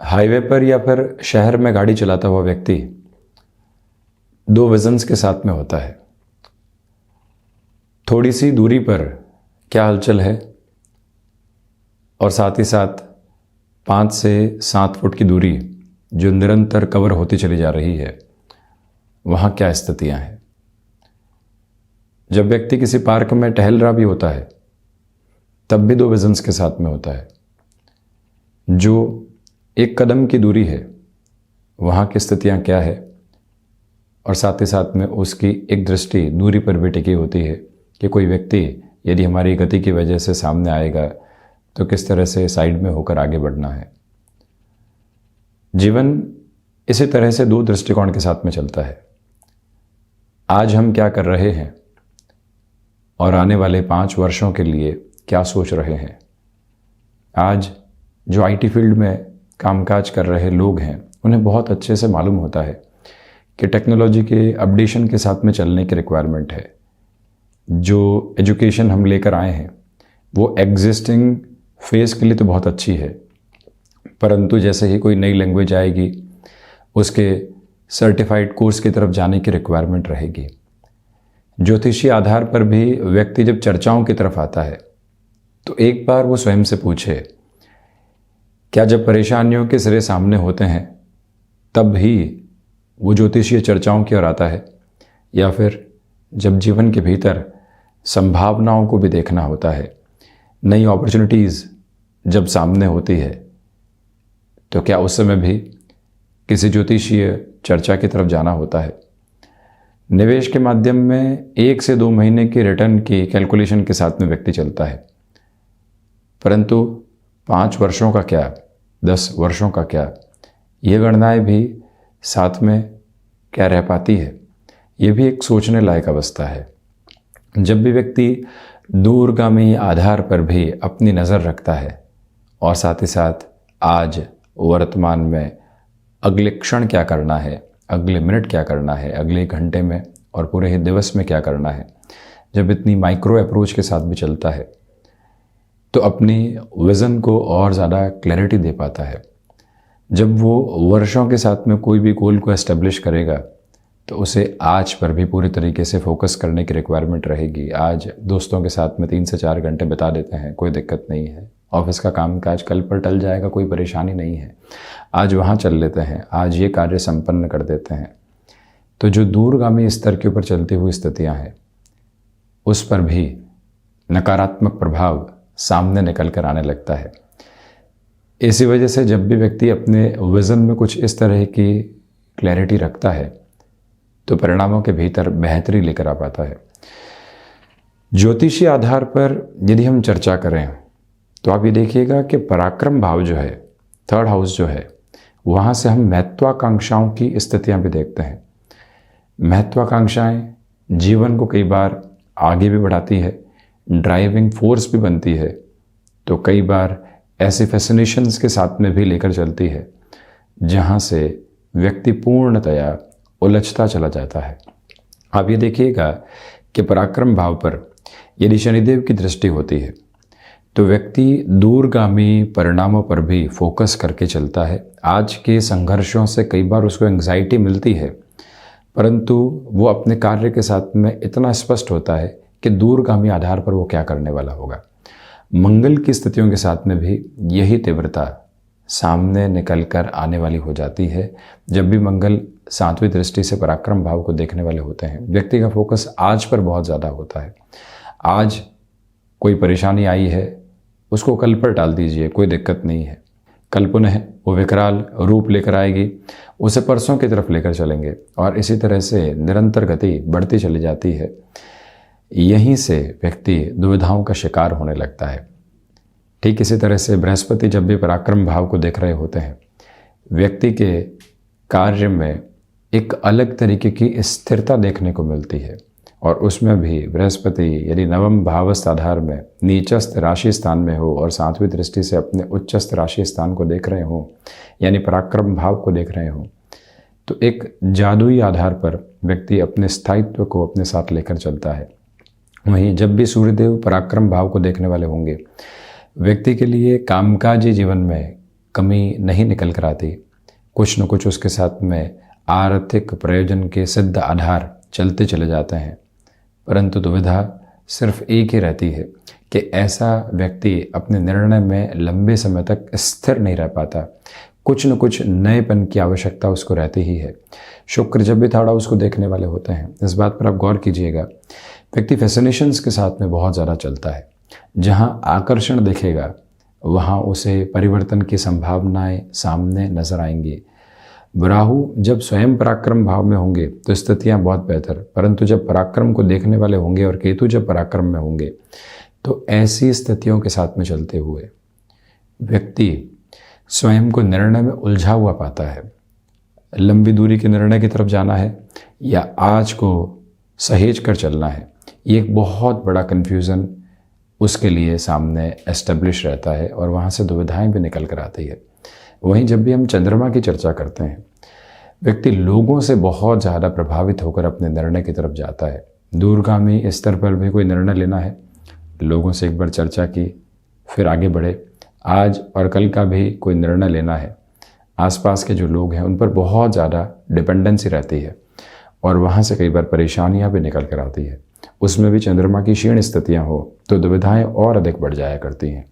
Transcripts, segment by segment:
Highway पर या फिर शहर में गाड़ी चलाता हुआ व्यक्ति दो विजन्स के साथ में होता है। थोड़ी सी दूरी पर क्या हलचल है और साथ ही साथ 5 से 7 फुट की दूरी जो निरंतर कवर होती चली जा रही है, वहाँ क्या स्थितियाँ हैं। जब व्यक्ति किसी पार्क में टहल रहा भी होता है तब भी दो विजन्स के साथ में होता है। जो एक कदम की दूरी है वहाँ की स्थितियाँ क्या है और साथ ही साथ में उसकी एक दृष्टि दूरी पर भी टिकी होती है कि कोई व्यक्ति यदि हमारी गति की वजह से सामने आएगा तो किस तरह से साइड में होकर आगे बढ़ना है। जीवन इसी तरह से दो दृष्टिकोण के साथ में चलता है। आज हम क्या कर रहे हैं और आने वाले 5 वर्षों के लिए क्या सोच रहे हैं। आज जो आईटी फील्ड में कामकाज कर रहे लोग हैं उन्हें बहुत अच्छे से मालूम होता है कि टेक्नोलॉजी के अपडेशन के साथ में चलने की रिक्वायरमेंट है। जो एजुकेशन हम लेकर आए हैं वो एग्जिस्टिंग फेस के लिए तो बहुत अच्छी है, परंतु जैसे ही कोई नई लैंग्वेज आएगी उसके सर्टिफाइड कोर्स की तरफ जाने की रिक्वायरमेंट रहेगी। ज्योतिषीय आधार पर भी व्यक्ति जब चर्चाओं की तरफ आता है तो एक बार वो स्वयं से पूछे, क्या जब परेशानियों के सिरे सामने होते हैं तब ही वो ज्योतिषीय चर्चाओं की ओर आता है, या फिर जब जीवन के भीतर संभावनाओं को भी देखना होता है, नई अपॉर्चुनिटीज़ जब सामने होती है तो क्या उस समय भी किसी ज्योतिषीय चर्चा की तरफ जाना होता है। निवेश के माध्यम में 1 से 2 महीने की रिटर्न की कैलकुलेशन के साथ में व्यक्ति चलता है, परंतु 5 वर्षों का क्या, 10 वर्षों का क्या, ये गणनाएं भी साथ में क्या रह पाती है। ये भी एक सोचने लायक अवस्था है। जब भी व्यक्ति दूरगामी आधार पर भी अपनी नज़र रखता है और साथ ही साथ आज वर्तमान में अगले क्षण क्या करना है, अगले मिनट क्या करना है, अगले घंटे में और पूरे ही दिवस में क्या करना है, जब इतनी माइक्रो अप्रोच के साथ भी चलता है तो अपनी विज़न को और ज़्यादा क्लैरिटी दे पाता है। जब वो वर्षों के साथ में कोई भी गोल को एस्टेब्लिश करेगा तो उसे आज पर भी पूरी तरीके से फोकस करने की रिक्वायरमेंट रहेगी। आज दोस्तों के साथ में 3 से 4 घंटे बिता देते हैं, कोई दिक्कत नहीं है। ऑफिस का कामकाज कल पर टल जाएगा, कोई परेशानी नहीं है। आज वहाँ चल लेते हैं, आज ये कार्य संपन्न कर देते हैं। तो जो दूरगामी स्तर के ऊपर चलती हुई स्थितियाँ हैं उस पर भी नकारात्मक प्रभाव सामने निकल कर आने लगता है। इसी वजह से जब भी व्यक्ति अपने विज़न में कुछ इस तरह की क्लैरिटी रखता है तो परिणामों के भीतर बेहतरी लेकर आ पाता है। ज्योतिषीय आधार पर यदि हम चर्चा करें तो आप ये देखिएगा कि पराक्रम भाव जो है, 3rd हाउस जो है, वहाँ से हम महत्वाकांक्षाओं की स्थितियाँ भी देखते हैं। महत्वाकांक्षाएँ जीवन को कई बार आगे भी बढ़ाती है, ड्राइविंग फोर्स भी बनती है, तो कई बार ऐसे फैसिनेशंस के साथ में भी लेकर चलती है जहाँ से व्यक्ति पूर्णतया उलझता चला जाता है। आप ये देखिएगा कि पराक्रम भाव पर यदि शनिदेव की दृष्टि होती है तो व्यक्ति दूरगामी परिणामों पर भी फोकस करके चलता है। आज के संघर्षों से कई बार उसको एंग्जाइटी मिलती है, परंतु वो अपने कार्य के साथ में इतना स्पष्ट होता है कि दूरगामी आधार पर वो क्या करने वाला होगा। मंगल की स्थितियों के साथ में भी यही तीव्रता सामने निकल कर आने वाली हो जाती है। जब भी मंगल 7वीं दृष्टि से पराक्रम भाव को देखने वाले होते हैं, व्यक्ति का फोकस आज पर बहुत ज़्यादा होता है। आज कोई परेशानी आई है उसको कल पर टाल दीजिए, कोई दिक्कत नहीं है। कल पुनः वो विकराल रूप लेकर आएगी, उसे परसों की तरफ लेकर चलेंगे और इसी तरह से निरंतर गति बढ़ती चली जाती है। यहीं से व्यक्ति दुविधाओं का शिकार होने लगता है। ठीक इसी तरह से बृहस्पति जब भी पराक्रम भाव को देख रहे होते हैं, व्यक्ति के कार्य में एक अलग तरीके की स्थिरता देखने को मिलती है। और उसमें भी बृहस्पति यदि 9वें भावस्थ आधार में नीचस्थ राशि स्थान में हो और 7वीं दृष्टि से अपने उच्चस्थ राशि स्थान को देख रहे हो, यानी पराक्रम भाव को देख रहे हो, तो एक जादुई आधार पर व्यक्ति अपने स्थायित्व को अपने साथ लेकर चलता है। वहीं जब भी सूर्यदेव पराक्रम भाव को देखने वाले होंगे, व्यक्ति के लिए कामकाजी जीवन में कमी नहीं निकल कर आती। कुछ न कुछ उसके साथ में आर्थिक प्रयोजन के सिद्ध आधार चलते चले जाते हैं, परंतु दुविधा सिर्फ एक ही रहती है कि ऐसा व्यक्ति अपने निर्णय में लंबे समय तक स्थिर नहीं रह पाता। कुछ न कुछ नएपन की आवश्यकता उसको रहती ही है। शुक्र जब भी थोड़ा उसको देखने वाले होते हैं, इस बात पर आप गौर कीजिएगा, व्यक्ति फैसिनेशंस के साथ में बहुत ज़्यादा चलता है। जहाँ आकर्षण दिखेगा वहाँ उसे परिवर्तन की संभावनाएं सामने नजर आएंगी। राहु जब स्वयं पराक्रम भाव में होंगे तो स्थितियां बहुत बेहतर, परंतु जब पराक्रम को देखने वाले होंगे और केतु जब पराक्रम में होंगे तो ऐसी स्थितियों के साथ में चलते हुए व्यक्ति स्वयं को निर्णय में उलझा हुआ पाता है। लंबी दूरी के निर्णय की तरफ जाना है या आज को सहेज कर चलना है, ये एक बहुत बड़ा कन्फ्यूज़न उसके लिए सामने एस्टेब्लिश रहता है और वहाँ से दुविधाएं भी निकल कर आती है। वहीं जब भी हम चंद्रमा की चर्चा करते हैं, व्यक्ति लोगों से बहुत ज़्यादा प्रभावित होकर अपने निर्णय की तरफ जाता है। दूरगामी स्तर पर भी कोई निर्णय लेना है, लोगों से एक बार चर्चा की, फिर आगे बढ़े। आज और कल का भी कोई निर्णय लेना है, आसपास के जो लोग हैं उन पर बहुत ज़्यादा डिपेंडेंसी रहती है और वहाँ से कई बार परेशानियाँ भी निकल कर आती है। उसमें भी चंद्रमा की क्षीण स्थितियाँ हो तो दुविधाएं और अधिक बढ़ जाया करती हैं।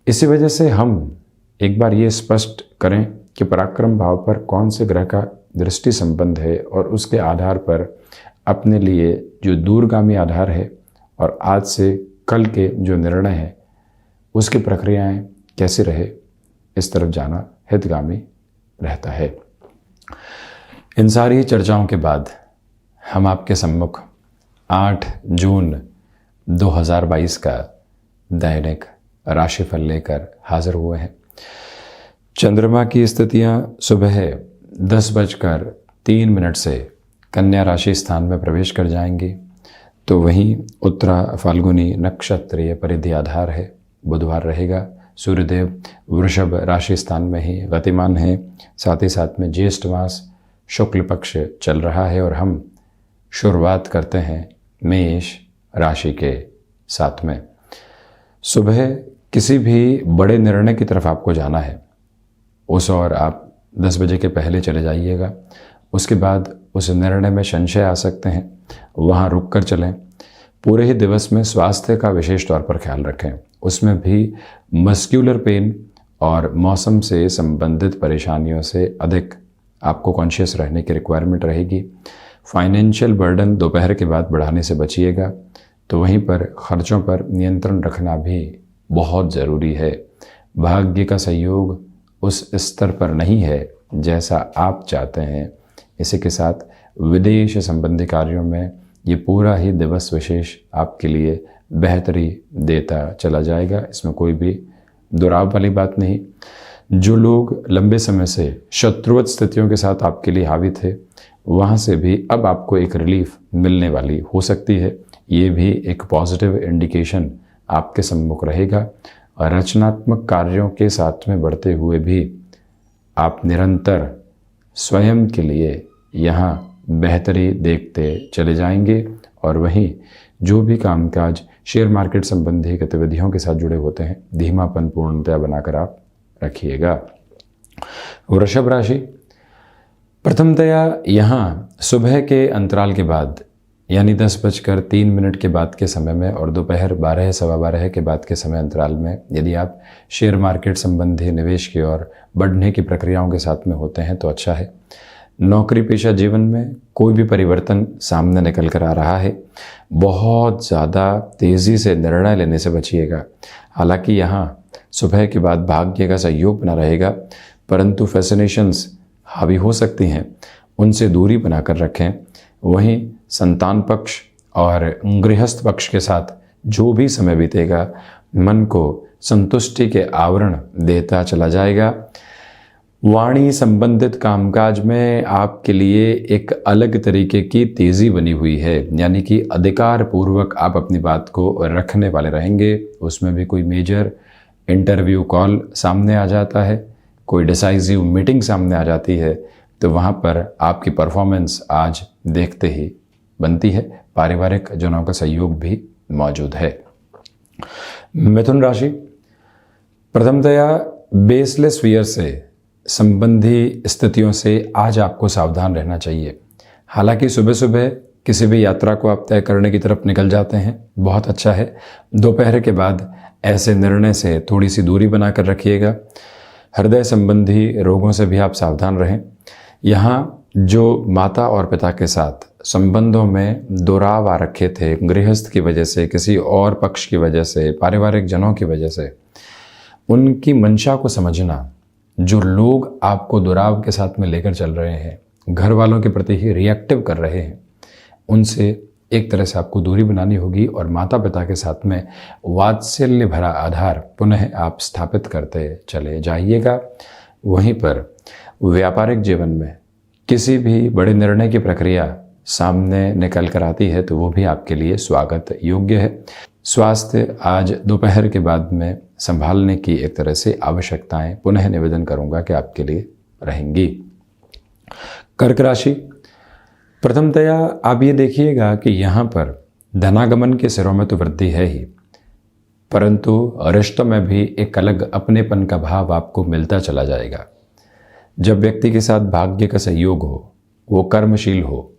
इसी वजह से हम एक बार ये स्पष्ट करें कि पराक्रम भाव पर कौन से ग्रह का दृष्टि संबंध है और उसके आधार पर अपने लिए जो दूरगामी आधार है और आज से कल के जो निर्णय हैं उसकी प्रक्रियाएं कैसे रहे, इस तरफ जाना हितगामी रहता है। इन सारी चर्चाओं के बाद हम आपके सम्मुख 8 जून 2022 का दैनिक राशिफल लेकर हाजिर हुए हैं। चंद्रमा की स्थितियां सुबह 10:03 से कन्या राशि स्थान में प्रवेश कर जाएंगी, तो वहीं उत्तरा फाल्गुनी नक्षत्रीय परिधि आधार है, बुधवार रहेगा। सूर्यदेव वृषभ राशि स्थान में ही गतिमान है। साथ ही साथ में ज्येष्ठ मास शुक्ल पक्ष चल रहा है और हम शुरुआत करते हैं मेष राशि के साथ में। सुबह किसी भी बड़े निर्णय की तरफ आपको जाना है, उस और आप 10 बजे के पहले चले जाइएगा। उसके बाद उस निर्णय में संशय आ सकते हैं, वहाँ रुक कर चलें। पूरे ही दिवस में स्वास्थ्य का विशेष तौर पर ख्याल रखें, उसमें भी मस्क्यूलर पेन और मौसम से संबंधित परेशानियों से अधिक आपको कॉन्शियस रहने की रिक्वायरमेंट रहेगी। फाइनेंशियल बर्डन दोपहर के बाद बढ़ाने से बचिएगा। तो वहीं पर खर्चों पर नियंत्रण रखना भी बहुत ज़रूरी है। भाग्य का सहयोग उस स्तर पर नहीं है जैसा आप चाहते हैं। इसी के साथ विदेश संबंधी कार्यों में ये पूरा ही दिवस विशेष आपके लिए बेहतरी देता चला जाएगा, इसमें कोई भी दुराव वाली बात नहीं। जो लोग लंबे समय से शत्रुवत स्थितियों के साथ आपके लिए हावी थे, वहाँ से भी अब आपको एक रिलीफ मिलने वाली हो सकती है। ये भी एक पॉजिटिव इंडिकेशन आपके सम्मुख रहेगा। और रचनात्मक कार्यों के साथ में बढ़ते हुए भी आप निरंतर स्वयं के लिए यहाँ बेहतरी देखते चले जाएंगे। और वहीं जो भी कामकाज शेयर मार्केट संबंधी गतिविधियों के साथ जुड़े होते हैं, धीमापन पूर्णतया बनाकर आप रखिएगा। वृषभ राशि, प्रथमतया यहाँ सुबह के अंतराल के बाद यानी 10:03 के बाद के समय में और दोपहर 12 सवा 12 के बाद के समय अंतराल में यदि आप शेयर मार्केट संबंधी निवेश की ओर बढ़ने की प्रक्रियाओं के साथ में होते हैं तो अच्छा है। नौकरी पेशा जीवन में कोई भी परिवर्तन सामने निकल कर आ रहा है। बहुत ज़्यादा तेज़ी से निर्णय लेने से बचिएगा। हालांकि यहाँ सुबह के बाद भाग्य का सहयोग बना रहेगा, परंतु फैसिनेशंस हावी हो सकती हैं, उनसे दूरी बनाकर रखें। वहीं संतान पक्ष और गृहस्थ पक्ष के साथ जो भी समय बीतेगा मन को संतुष्टि के आवरण देता चला जाएगा। वाणी संबंधित कामकाज में आपके लिए एक अलग तरीके की तेज़ी बनी हुई है, यानी कि अधिकार पूर्वक आप अपनी बात को रखने वाले रहेंगे। उसमें भी कोई मेजर इंटरव्यू कॉल सामने आ जाता है, कोई डिसाइसिव मीटिंग सामने आ जाती है, तो वहाँ पर आपकी परफॉर्मेंस आज देखते ही बनती है। पारिवारिक जनों का सहयोग भी मौजूद है। मिथुन राशि, प्रथमतया बेसलेस फियर से संबंधी स्थितियों से आज आपको सावधान रहना चाहिए। हालांकि सुबह सुबह किसी भी यात्रा को आप तय करने की तरफ निकल जाते हैं, बहुत अच्छा है। दोपहर के बाद ऐसे निर्णय से थोड़ी सी दूरी बनाकर रखिएगा। हृदय संबंधी रोगों से भी आप सावधान रहें। यहाँ जो माता और पिता के साथ संबंधों में दोराव आ रखे थे, गृहस्थ की वजह से, किसी और पक्ष की वजह से, पारिवारिक जनों की वजह से, उनकी मंशा को समझना। जो लोग आपको दुराव के साथ में लेकर चल रहे हैं, घर वालों के प्रति ही रिएक्टिव कर रहे हैं, उनसे एक तरह से आपको दूरी बनानी होगी और माता पिता के साथ में वात्सल्य भरा आधार पुनः आप स्थापित करते चले जाइएगा। वहीं पर व्यापारिक जीवन में किसी भी बड़े निर्णय की प्रक्रिया सामने निकल कर आती है तो वो भी आपके लिए स्वागत योग्य है। स्वास्थ्य आज दोपहर के बाद में संभालने की एक तरह से आवश्यकताएं पुनः निवेदन करूंगा कि आपके लिए रहेंगी। कर्क राशि, प्रथमतया आप ये देखिएगा कि यहाँ पर धनागमन के सिरों में तो वृद्धि है ही, परंतु रिश्तों में भी एक अलग अपनेपन का भाव आपको मिलता चला जाएगा। जब व्यक्ति के साथ भाग्य का सहयोग हो, वो कर्मशील हो,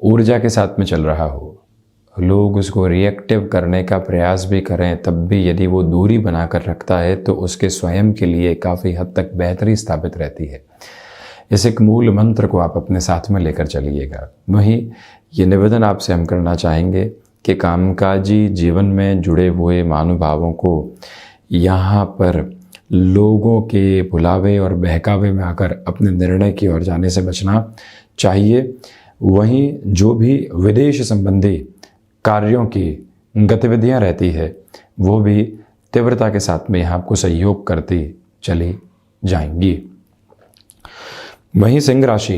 ऊर्जा के साथ में चल रहा हो, लोग उसको रिएक्टिव करने का प्रयास भी करें, तब भी यदि वो दूरी बनाकर रखता है तो उसके स्वयं के लिए काफ़ी हद तक बेहतरी स्थापित रहती है। इस एक मूल मंत्र को आप अपने साथ में लेकर चलिएगा। वहीं ये निवेदन आपसे हम करना चाहेंगे कि कामकाजी जीवन में जुड़े हुए महानुभावों को यहाँ पर लोगों के बुलावे और बहकावे में आकर अपने निर्णय की ओर जाने से बचना चाहिए। वहीं जो भी विदेश संबंधी कार्यों की गतिविधियां रहती है वो भी तीव्रता के साथ में यहाँ आपको सहयोग करती चली जाएंगी। वहीं सिंह राशि,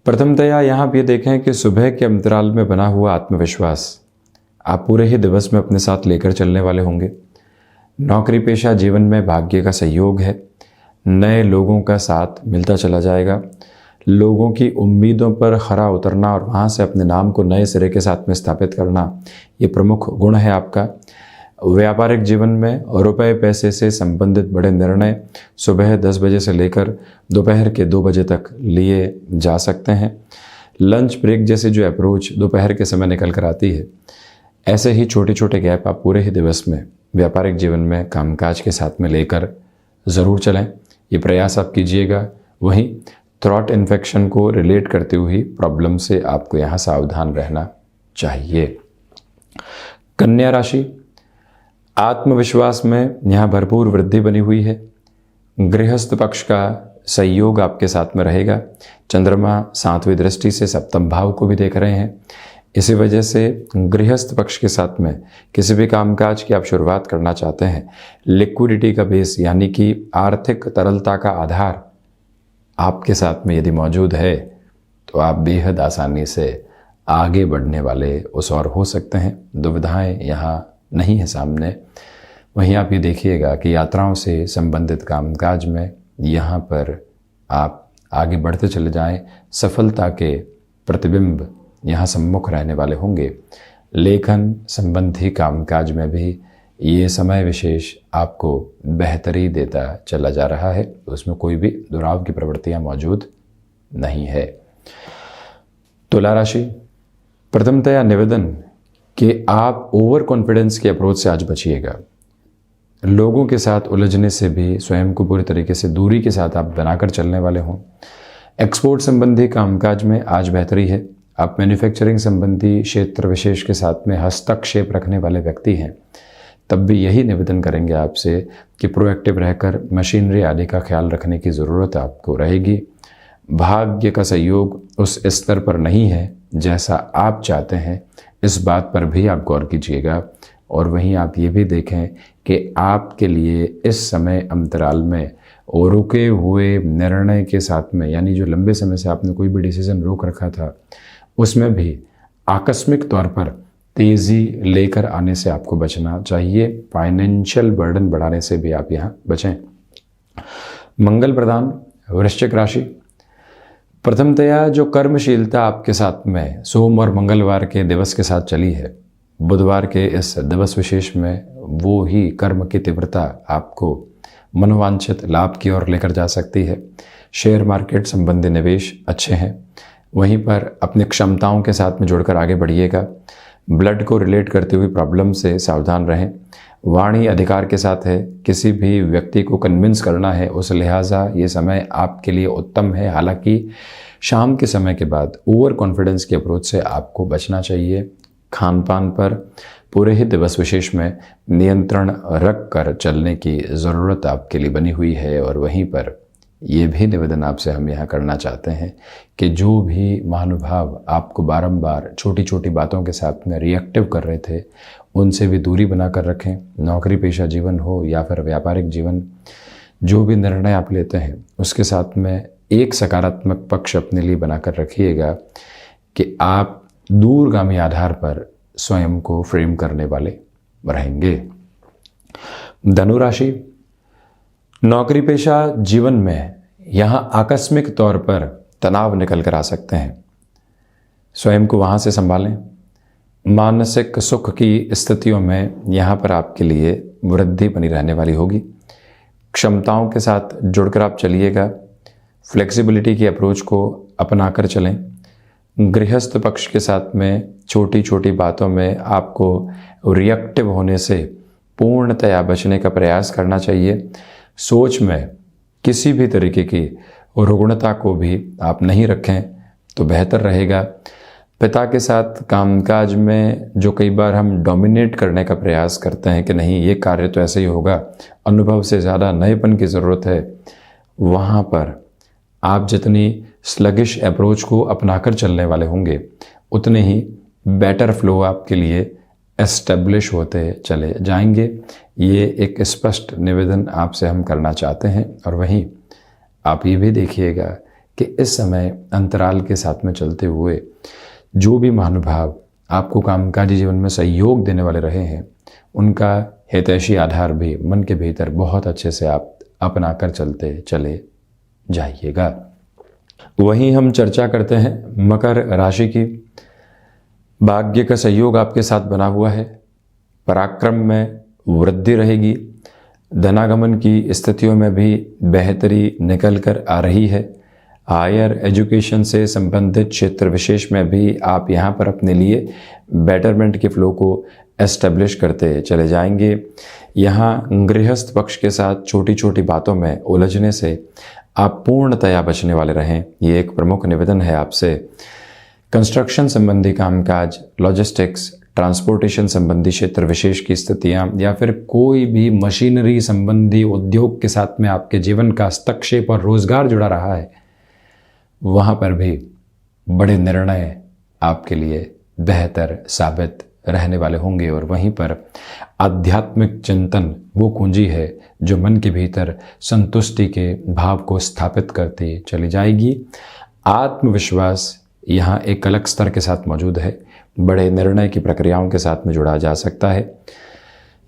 प्रथमतया यहाँ आप ये देखें कि सुबह के अंतराल में बना हुआ आत्मविश्वास आप पूरे ही दिवस में अपने साथ लेकर चलने वाले होंगे। नौकरी पेशा जीवन में भाग्य का सहयोग है, नए लोगों का साथ मिलता चला जाएगा। लोगों की उम्मीदों पर खरा उतरना और वहाँ से अपने नाम को नए सिरे के साथ में स्थापित करना, ये प्रमुख गुण है आपका। व्यापारिक जीवन में रुपए पैसे से संबंधित बड़े निर्णय सुबह 10 बजे से लेकर दोपहर के 2 बजे तक लिए जा सकते हैं। लंच ब्रेक जैसे जो अप्रोच दोपहर के समय निकल कर आती है, ऐसे ही छोटे छोटे गैप आप पूरे ही दिवस में व्यापारिक जीवन में कामकाज के साथ में लेकर ज़रूर चलें। ये प्रयास आप कीजिएगा। वहीं थ्रॉट इन्फेक्शन को रिलेट करते हुए प्रॉब्लम से आपको यहाँ सावधान रहना चाहिए। कन्या राशि, आत्मविश्वास में यहाँ भरपूर वृद्धि बनी हुई है। गृहस्थ पक्ष का सहयोग आपके साथ में रहेगा। चंद्रमा 7वीं दृष्टि से सप्तम भाव को भी देख रहे हैं। इसी वजह से गृहस्थ पक्ष के साथ में किसी भी कामकाज की आप शुरुआत करना चाहते हैं, लिक्विडिटी का बेस यानी कि आर्थिक तरलता का आधार आपके साथ में यदि मौजूद है तो आप बेहद आसानी से आगे बढ़ने वाले उस और हो सकते हैं। दुविधाएं यहाँ नहीं है सामने। वहीं आप ये देखिएगा कि यात्राओं से संबंधित कामकाज में यहाँ पर आप आगे बढ़ते चले जाएं। सफलता के प्रतिबिंब यहाँ सम्मुख रहने वाले होंगे। लेखन संबंधी कामकाज में भी ये समय विशेष आपको बेहतरी देता चला जा रहा है, उसमें कोई भी दुराव की प्रवृत्तियाँ मौजूद नहीं है। तुला राशि, प्रथमतया निवेदन कि आप ओवर कॉन्फिडेंस के अप्रोच से आज बचिएगा। लोगों के साथ उलझने से भी स्वयं को पूरी तरीके से दूरी के साथ आप बनाकर चलने वाले हों। एक्सपोर्ट संबंधी कामकाज में आज बेहतरी है। आप मैन्युफैक्चरिंग संबंधी क्षेत्र विशेष के साथ में हस्तक्षेप रखने वाले व्यक्ति हैं, तब भी यही निवेदन करेंगे आपसे कि प्रोएक्टिव रहकर मशीनरी आदि का ख्याल रखने की ज़रूरत आपको रहेगी। भाग्य का सहयोग उस स्तर पर नहीं है जैसा आप चाहते हैं, इस बात पर भी आप गौर कीजिएगा। और वहीं आप ये भी देखें कि आपके लिए इस समय अंतराल में और रुके हुए निर्णय के साथ में, यानी जो लंबे समय से आपने कोई भी डिसीजन रोक रखा था, उसमें भी आकस्मिक तौर पर तेज़ी लेकर आने से आपको बचना चाहिए। फाइनेंशियल बर्डन बढ़ाने से भी आप यहाँ बचें। मंगल प्रदान वृश्चिक राशि, प्रथमतया जो कर्मशीलता आपके साथ में सोम और मंगलवार के दिवस के साथ चली है, बुधवार के इस दिवस विशेष में वो ही कर्म की तीव्रता आपको मनोवांछित लाभ की ओर लेकर जा सकती है। शेयर मार्केट संबंधी निवेश अच्छे हैं। वहीं पर अपनी क्षमताओं के साथ में जुड़कर आगे बढ़िएगा। ब्लड को रिलेट करती हुई प्रॉब्लम से सावधान रहें। वाणी अधिकार के साथ है, किसी भी व्यक्ति को कन्विंस करना है, उस लिहाजा ये समय आपके लिए उत्तम है। हालांकि शाम के समय के बाद ओवर कॉन्फिडेंस की अप्रोच से आपको बचना चाहिए। खान पान पर पूरे ही दिवस विशेष में नियंत्रण रख कर चलने की ज़रूरत आपके लिए बनी हुई है। और वहीं पर ये भी निवेदन आपसे हम यहाँ करना चाहते हैं कि जो भी महानुभाव आपको बारंबार छोटी छोटी बातों के साथ में रिएक्टिव कर रहे थे, उनसे भी दूरी बनाकर रखें। नौकरी पेशा जीवन हो या फिर व्यापारिक जीवन, जो भी निर्णय आप लेते हैं उसके साथ में एक सकारात्मक पक्ष अपने लिए बनाकर रखिएगा कि आप दूरगामी आधार पर स्वयं को फ्रेम करने वाले रहेंगे। धनु राशि, नौकरी पेशा जीवन में यहाँ आकस्मिक तौर पर तनाव निकल कर आ सकते हैं। स्वयं को वहाँ से संभालें। मानसिक सुख की स्थितियों में यहाँ पर आपके लिए वृद्धि बनी रहने वाली होगी। क्षमताओं के साथ जुड़कर आप चलिएगा। फ्लेक्सिबिलिटी की अप्रोच को अपनाकर चलें। गृहस्थ पक्ष के साथ में छोटी छोटी बातों में आपको रिएक्टिव होने से पूर्णतया बचने का प्रयास करना चाहिए। सोच में किसी भी तरीके की रुग्णता को भी आप नहीं रखें तो बेहतर रहेगा। पिता के साथ कामकाज में जो कई बार हम डोमिनेट करने का प्रयास करते हैं कि नहीं ये कार्य तो ऐसे ही होगा, अनुभव से ज़्यादा नएपन की ज़रूरत है, वहाँ पर आप जितनी स्लगिश अप्रोच को अपनाकर चलने वाले होंगे उतने ही बेटर फ्लो आपके लिए एस्टेब्लिश होते चले जाएंगे। ये एक स्पष्ट निवेदन आपसे हम करना चाहते हैं। और वहीं आप ये भी देखिएगा कि इस समय अंतराल के साथ में चलते हुए जो भी महानुभाव आपको कामकाजी जीवन में सहयोग देने वाले रहे हैं, उनका हितैषी आधार भी मन के भीतर बहुत अच्छे से आप अपनाकर चलते चले जाइएगा। वहीं हम चर्चा करते हैं मकर राशि की। भाग्य का सहयोग आपके साथ बना हुआ है। पराक्रम में वृद्धि रहेगी। धनागमन की स्थितियों में भी बेहतरी निकल कर आ रही है। हायर एजुकेशन से संबंधित क्षेत्र विशेष में भी आप यहाँ पर अपने लिए बेटरमेंट के फ्लो को एस्टेब्लिश करते चले जाएंगे। यहाँ गृहस्थ पक्ष के साथ छोटी छोटी बातों में उलझने से आप पूर्णतया बचने वाले रहें, ये एक प्रमुख निवेदन है आपसे। कंस्ट्रक्शन संबंधी कामकाज, लॉजिस्टिक्स, ट्रांसपोर्टेशन संबंधी क्षेत्र विशेष की स्थितियाँ या फिर कोई भी मशीनरी संबंधी उद्योग के साथ में आपके जीवन का हस्तक्षेप और रोजगार जुड़ा रहा है, वहाँ पर भी बड़े निर्णय आपके लिए बेहतर साबित रहने वाले होंगे। और वहीं पर आध्यात्मिक चिंतन वो कुंजी है जो मन के भीतर संतुष्टि के भाव को स्थापित करती चली जाएगी। आत्मविश्वास यहाँ एक अलग स्तर के साथ मौजूद है। बड़े निर्णय की प्रक्रियाओं के साथ में जुड़ा जा सकता है।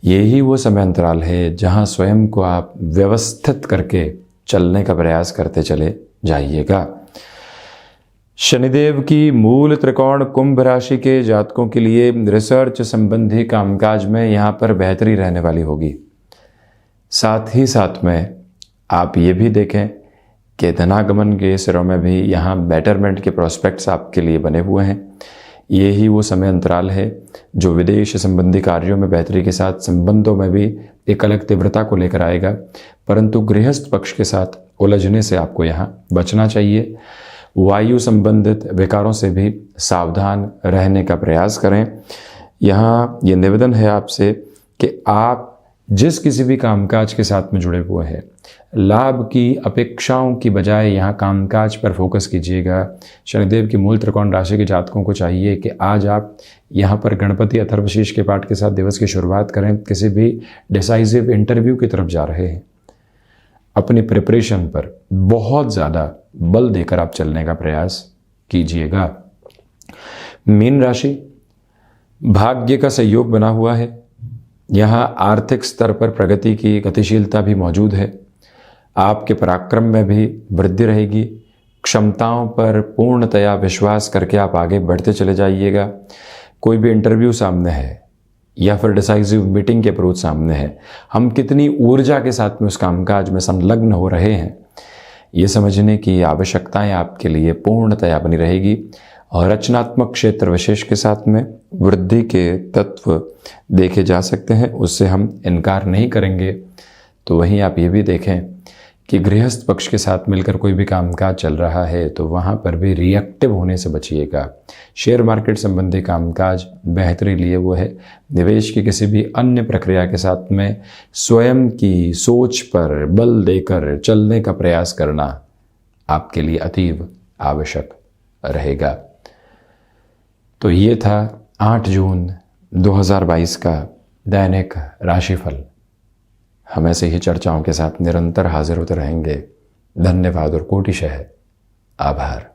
यही वो समय अंतराल है जहाँ स्वयं को आप व्यवस्थित करके चलने का प्रयास करते चले जाइएगा। शनिदेव की मूल त्रिकोण कुंभ राशि के जातकों के लिए रिसर्च संबंधी कामकाज में यहाँ पर बेहतरी रहने वाली होगी। साथ ही साथ में आप ये भी देखें कि धनागमन के सिरों में भी यहाँ बेटरमेंट के प्रोस्पेक्ट्स आपके लिए बने हुए हैं। यही वो समय अंतराल है जो विदेश संबंधी कार्यों में बेहतरी के साथ संबंधों में भी एक अलग तीव्रता को लेकर आएगा। परंतु गृहस्थ पक्ष के साथ उलझने से आपको यहाँ बचना चाहिए। वायु संबंधित विकारों से भी सावधान रहने का प्रयास करें। यहाँ ये निवेदन है आपसे कि आप जिस किसी भी कामकाज के साथ में जुड़े हुए हैं, लाभ की अपेक्षाओं की बजाय यहाँ कामकाज पर फोकस कीजिएगा। शनिदेव की मूल त्रिकोण राशि के जातकों को चाहिए कि आज आप यहाँ पर गणपति अथर्वशीष के पाठ के साथ दिवस की शुरुआत करें। किसी भी डिसाइसिव इंटरव्यू की तरफ जा रहे हैं, अपनी प्रिपरेशन पर बहुत ज़्यादा बल देकर आप चलने का प्रयास कीजिएगा। मीन राशि, भाग्य का सहयोग बना हुआ है। यहाँ आर्थिक स्तर पर प्रगति की गतिशीलता भी मौजूद है। आपके पराक्रम में भी वृद्धि रहेगी। क्षमताओं पर पूर्णतया विश्वास करके आप आगे बढ़ते चले जाइएगा। कोई भी इंटरव्यू सामने है, या फिर डिसाइसिव मीटिंग के अप्रोच सामने है, हम कितनी ऊर्जा के साथ में उस कामकाज में संलग्न हो रहे हैं, ये समझने की आवश्यकताएं आपके लिए पूर्णतया बनी रहेगी। और रचनात्मक क्षेत्र विशेष के साथ में वृद्धि के तत्व देखे जा सकते हैं, उससे हम इनकार नहीं करेंगे। तो वहीं आप ये भी देखें कि गृहस्थ पक्ष के साथ मिलकर कोई भी कामकाज चल रहा है तो वहाँ पर भी रिएक्टिव होने से बचिएगा। शेयर मार्केट संबंधी कामकाज बेहतरी लिए वो है। निवेश की किसी भी अन्य प्रक्रिया के साथ में स्वयं की सोच पर बल देकर चलने का प्रयास करना आपके लिए अतीव आवश्यक रहेगा। तो ये था 8 जून 2022 का दैनिक राशिफल। हम ऐसे ही चर्चाओं के साथ निरंतर हाजिर होते रहेंगे। धन्यवाद और कोटिशः आभार।